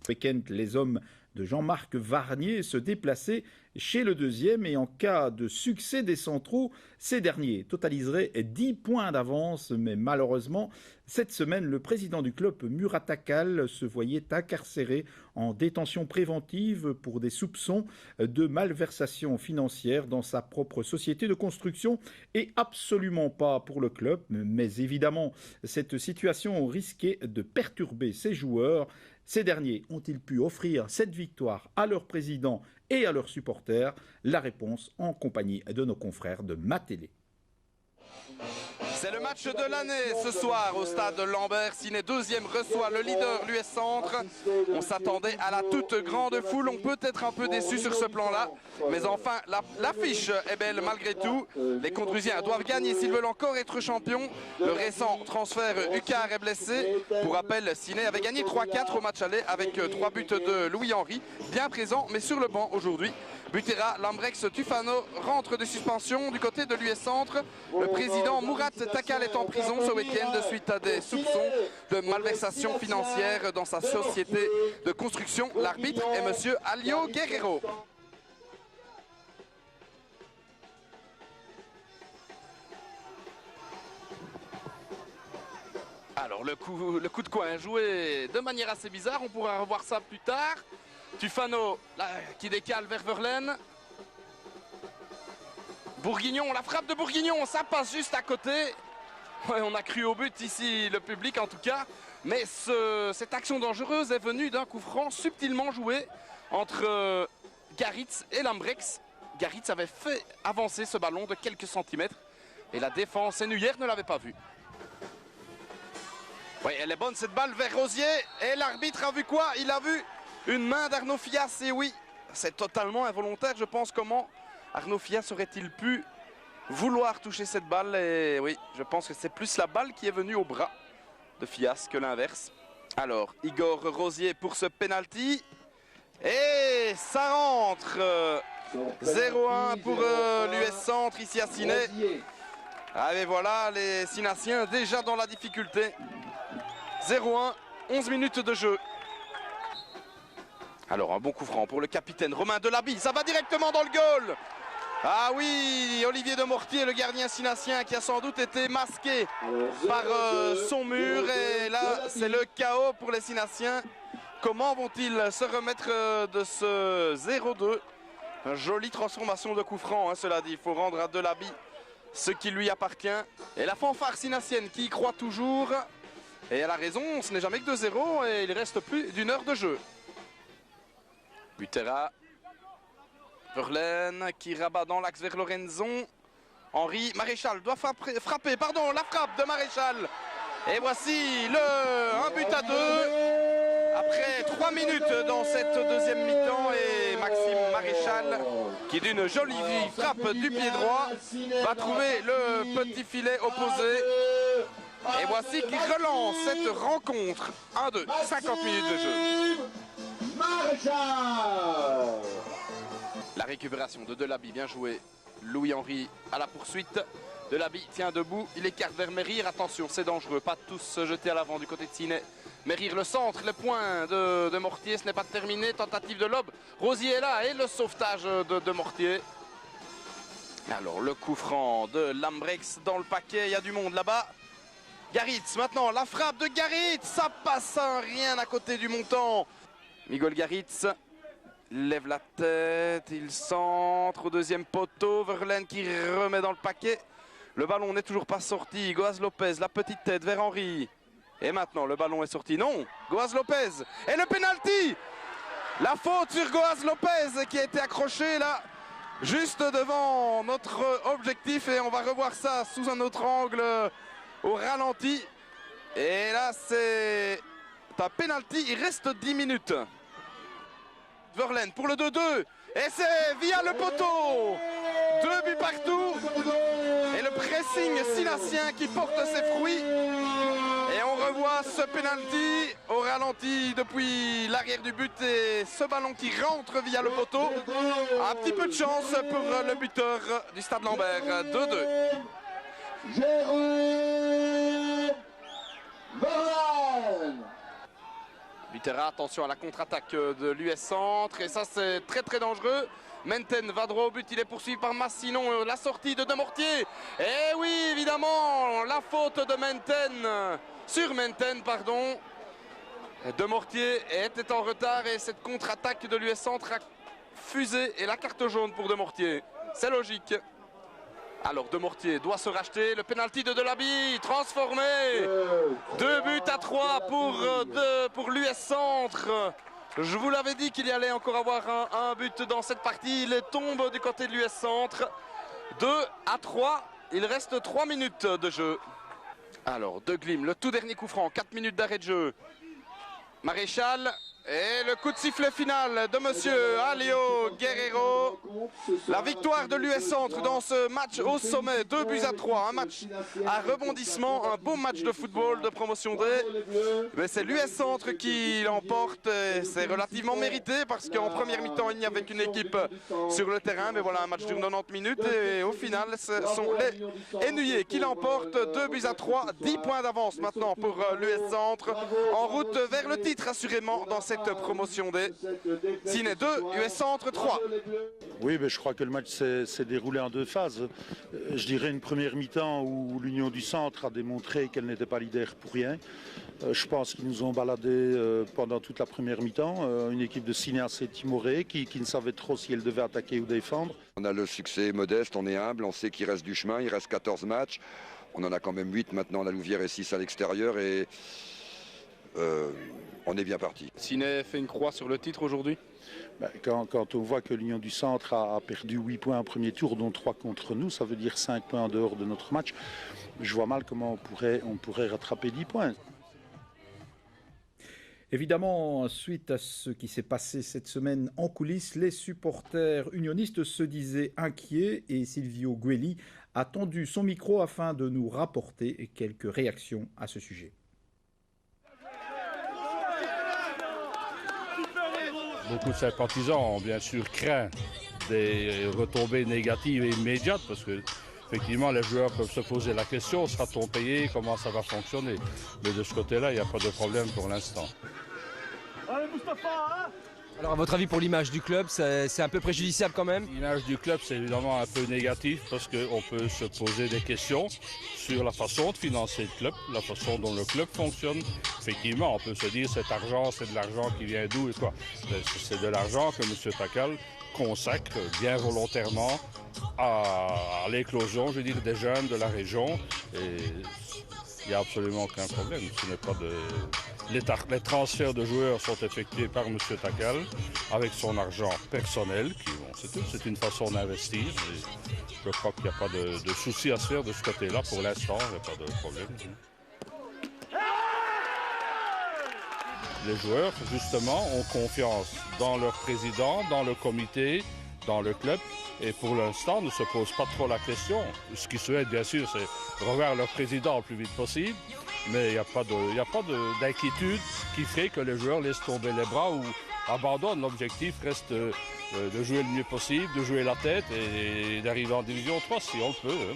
Week-end, les hommes de Jean-Marc Varnier se déplaçaient chez le deuxième et en cas de succès des centraux, ces derniers totaliseraient 10 points d'avance. Mais malheureusement, cette semaine, le président du club Muratakal se voyait incarcéré en détention préventive pour des soupçons de malversation financière dans sa propre société de construction et absolument pas pour le club. Mais évidemment, cette situation risquait de perturber ses joueurs. Ces derniers ont-ils pu offrir cette victoire à leur président et à leurs supporters? La réponse en compagnie de nos confrères de Matélé. C'est le match de l'année ce soir au stade Lambert. Ciné deuxième reçoit le leader, l'US Centre. On s'attendait à la toute grande foule. On peut être un peu déçu sur ce plan-là. Mais enfin, l'affiche est belle malgré tout. Les Condrusiens doivent gagner s'ils veulent encore être champions. Le récent transfert Hucard est blessé. Pour rappel, Ciné avait gagné 3-4 au match aller avec 3 buts de Louis-Henri. Bien présent, mais sur le banc aujourd'hui. Butera, Lambrex, Tufano rentre de suspension du côté de l'US Centre. Le président Murat Takal est en prison ce week-end suite à des soupçons de malversation financière dans sa société de construction. L'arbitre est monsieur Alio Guerrero. Alors le coup de coin joué de manière assez bizarre, on pourra revoir ça plus tard. Tufano là, qui décale vers Verlaine. Bourguignon, la frappe de Bourguignon, ça passe juste à côté. Ouais, on a cru au but ici, le public en tout cas. Mais cette action dangereuse est venue d'un coup franc subtilement joué entre Garitz et Lambrex. Garitz avait fait avancer ce ballon de quelques centimètres. Et la défense sénuyère ne l'avait pas vu. Oui, elle est bonne cette balle vers Rosier. Et l'arbitre a vu quoi? Il a vu une main d'Arnaud Fias. Et oui, c'est totalement involontaire. Je pense comment Arnaud Fias aurait-il pu vouloir toucher cette balle? Et oui, je pense que c'est plus la balle qui est venue au bras de Fias que l'inverse. Alors, Igor Rosier pour ce penalty. Et ça rentre. 0-1 pour l'US Centre ici à Ciné. Ah et voilà, les Cinassiens déjà dans la difficulté. 0-1, 11 minutes de jeu. Alors un bon coup franc pour le capitaine Romain Delabie. Ça va directement dans le goal. Ah oui, Olivier de Mortier, le gardien cinassien qui a sans doute été masqué par son mur. Et là, c'est le chaos pour les Cinassiens. Comment vont-ils se remettre de ce 0-2? Une jolie transformation de coup franc, hein, cela dit. Il faut rendre à Delabie ce qui lui appartient. Et la fanfare cinassienne qui y croit toujours. Et elle a raison, ce n'est jamais que 2-0 et il reste plus d'une heure de jeu. Butera. Verlaine qui rabat dans l'axe vers Lorenzon. Henri Maréchal doit frapper, pardon, la frappe de Maréchal. Et voici un but à 2. Après 3 minutes dans cette deuxième mi-temps et Maxime Maréchal qui d'une jolie frappe du pied droit va trouver le petit filet opposé. Et voici qui relance cette rencontre. 1-2, 50 minutes de jeu. La récupération de Delabie, bien joué. Louis-Henri à la poursuite. Delabie tient debout, il écarte vers Mérir. Attention, c'est dangereux, pas tous se jeter à l'avant du côté de Ciné. Mérir le centre, le point de Mortier, ce n'est pas terminé. Tentative de lob, Rosier est là et le sauvetage de Mortier. Alors le coup franc de Lambrex dans le paquet, il y a du monde là-bas. Garitz maintenant, la frappe de Garitz, ça passe à rien à côté du montant. Miguel Garitz lève la tête, il centre au deuxième poteau. Verlaine qui remet dans le paquet. Le ballon n'est toujours pas sorti. Goaz Lopez, la petite tête vers Henri. Et maintenant, le ballon est sorti. Non, Goaz Lopez. Et le penalty. La faute sur Goaz Lopez qui a été accroché là, juste devant notre objectif. Et on va revoir ça sous un autre angle au ralenti. Et là, c'est un penalty. Il reste 10 minutes. Verlaine pour le 2-2. Et c'est via le poteau. 2 buts partout. Et le pressing cinassien qui porte ses fruits. Et on revoit ce penalty au ralenti depuis l'arrière du but. Et ce ballon qui rentre via le poteau. Un petit peu de chance pour le buteur du Stade Lambert. 2-2. Jérôme Verlaine. Mitterrand, attention à la contre-attaque de l'US Centre. Et ça, c'est très très dangereux. Menten va droit au but, il est poursuivi par Massinon. La sortie de Demortier. Et oui, évidemment, la faute de Menten. Sur Menten, pardon. Demortier était en retard et cette contre-attaque de l'US Centre a fusé. Et la carte jaune pour Demortier. C'est logique. Alors Demortier doit se racheter, le pénalty de Delaby transformé, 2-3 pour l'US Centre. Je vous l'avais dit qu'il y allait encore avoir un but dans cette partie, il tombe du côté de l'US Centre, 2-3, il reste 3 minutes de jeu. Alors De Glim, le tout dernier coup franc, 4 minutes d'arrêt de jeu, Maréchal. Et le coup de sifflet final de monsieur Alio Guerrero. La victoire de l'US Centre dans ce match au sommet, 2-3. Un match à rebondissement, un beau match de football de promotion D. Mais c'est l'US Centre qui l'emporte. C'est relativement mérité parce qu'en première mi-temps, il n'y avait qu'une équipe sur le terrain. Mais voilà, un match dure 90 minutes. Et au final, ce sont les Ennuyés qui l'emportent, 2-3. 10 points d'avance maintenant pour l'US Centre. En route vers le titre, assurément, dans cette promotion D. Ciné 2, US Centre 3. Oui, mais je crois que le match s'est déroulé en 2 phases. Je dirais une première mi-temps où l'Union du Centre a démontré qu'elle n'était pas leader pour rien. Je pense qu'ils nous ont baladé pendant toute la première mi-temps. Une équipe de Ciné assez timorée qui ne savait trop si elle devait attaquer ou défendre. On a le succès modeste, on est humble, on sait qu'il reste du chemin, il reste 14 matchs. On en a quand même 8 maintenant, la Louvière et 6 à l'extérieur. Et on est bien parti. Ciné fait une croix sur le titre aujourd'hui. Quand on voit que l'Union du Centre a perdu 8 points en premier tour, dont 3 contre nous, ça veut dire 5 points en dehors de notre match. Je vois mal comment on pourrait rattraper 10 points. Évidemment, suite à ce qui s'est passé cette semaine en coulisses, les supporters unionistes se disaient inquiets et Silvio Guelli a tendu son micro afin de nous rapporter quelques réactions à ce sujet. Beaucoup de sympathisants ont bien sûr craint des retombées négatives et immédiates parce que effectivement les joueurs peuvent se poser la question, sera-t-on payé, comment ça va fonctionner? Mais de ce côté-là, il n'y a pas de problème pour l'instant. Alors à votre avis pour l'image du club, c'est un peu préjudiciable quand même? L'image du club c'est évidemment un peu négatif parce qu'on peut se poser des questions sur la façon de financer le club, la façon dont le club fonctionne. Effectivement, on peut se dire cet argent, c'est de l'argent qui vient d'où et quoi? C'est de l'argent que M. Takal consacre bien volontairement à l'éclosion, je veux dire, des jeunes de la région. Et il n'y a absolument aucun problème. Ce n'est pas de... Les transferts de joueurs sont effectués par M. Takal avec son argent personnel. C'est une façon d'investir. Je crois qu'il n'y a pas de souci à se faire de ce côté-là pour l'instant. Il n'y a pas de problème. Les joueurs, justement, ont confiance dans leur président, dans le comité, dans le club. Et pour l'instant, ne se posent pas trop la question. Ce qu'ils souhaitent, bien sûr, c'est revoir leur président le plus vite possible. Mais il n'y a pas d'inquiétude qui ferait que les joueurs laissent tomber les bras ou abandonnent. L'objectif reste de jouer le mieux possible, de jouer la tête et d'arriver en division 3 si on le peut.